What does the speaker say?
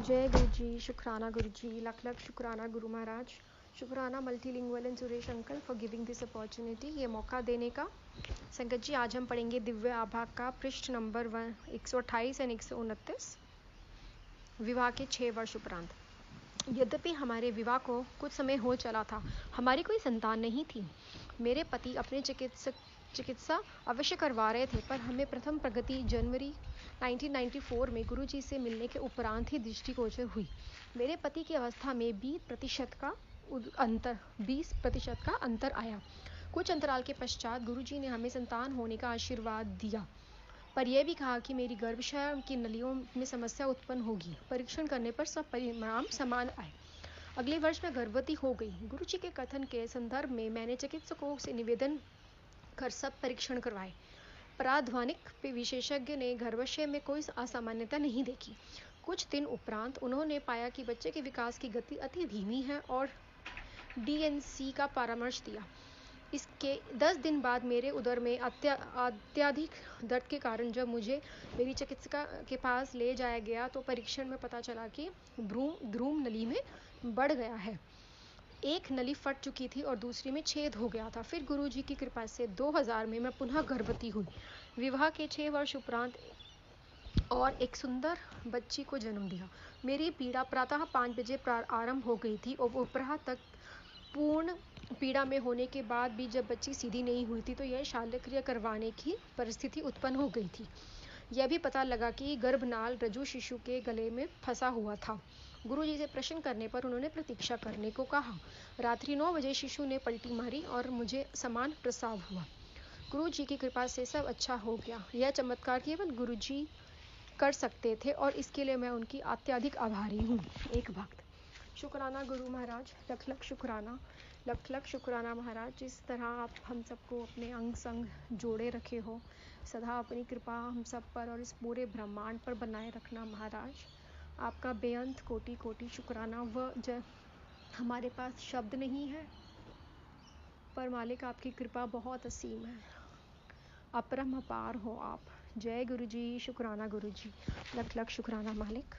जय गुरु जी, शुक्राना गुरु जी, लख लख शुक्राना गुरु महाराज, शुक्राना multilingual and Suresh uncle for giving this opportunity, ये मौका देने का। संगत जी, आज हम पढ़ेंगे दिव्य आभा का पृष्ठ नंबर 128 एंड 129, विवाह के 6 वर्ष उपरांत। यद्यपि हमारे विवाह को कुछ समय हो चला था, हमारी कोई संतान नहीं थी। मेरे पति अपने चिकित्सा अवश्य करवा रहे थे, पर हमें प्रथम प्रगति जनवरी 1994 में गुरुजी से मिलने के उपरांत ही दृष्टिगोचर हुई। मेरे पति की अवस्था में 20% का अंतर आया। कुछ अंतराल के पश्चात गुरुजी ने हमें संतान होने का आशीर्वाद दिया, पर यह भी कहा कि मेरी गर्भाशय की नलियों में समस्या उत्पन्न होगी। परीक्षण करने पर सब परिणाम समान आए। अगले वर्ष मैं गर्भवती हो गई। गुरुजी के कथन के संदर्भ में मैंने चिकित्सकों से निवेदन कर सब परीक्षण करवाए। पराध्वानिक विशेषज्ञ ने गर्भाशय में कोई असामान्यता नहीं देखी। कुछ दिन उपरांत उन्होंने पाया कि बच्चे के विकास की गति अति धीमी है और DNC का परामर्श दिया। इसके 10 दिन बाद मेरे उदर में अत्यधिक दर्द के कारण जब मुझे मेरी चिकित्सिका के पास ले जाया गया तो परीक्षण में पता चला कि भ्रूण नली में बढ़ गया है। एक नली फट चुकी थी और दूसरी में छेद हो गया था। फिर गुरुजी की कृपा से 2000 में मैं पुनः गर्भवती हुई। विवाह के 6 वर्ष उपरांत और एक सुंदर बच्ची को जन्म दिया। मेरी पीड़ा प्रातः 5 बजे आरंभ हो गई थी और उपराह तक पूर्ण पीड़ा में होने के बाद भी जब बच्ची सीधी नहीं हुई थी तो यह शल्यक्रिया करवाने की परिस्थिति उत्पन्न हो गई थी। यह भी पता लगा कि गर्भनाल रज्जु शिशु के गले में फंसा हुआ था। गुरुजी से प्रश्न करने पर उन्होंने प्रतीक्षा करने को कहा। रात्रि 9 बजे शिशु ने पलटी मारी और मुझे समान प्रसव हुआ। गुरुजी की कृपा से सब अच्छा हो गया। यह चमत्कार केवल गुरुजी कर सकते थे और इसके लिए मैं उनकी अत्यधिक आभारी हूँ। एक भक्त। शुक्राना गुरु महाराज, लख लख शुक्राना महाराज, जिस तरह आप हम सबको अपने अंग संग जोड़े रखे हो, सदा अपनी कृपा हम सब पर और इस पूरे ब्रह्मांड पर बनाए रखना महाराज। आपका बेअंत कोटि कोटि शुक्राना। हमारे पास शब्द नहीं है, पर मालिक आपकी कृपा बहुत असीम है, अपरम अपार हो आप। जय गुरु जी, शुक्राना गुरु जी, लख लख शुक्राना मालिक।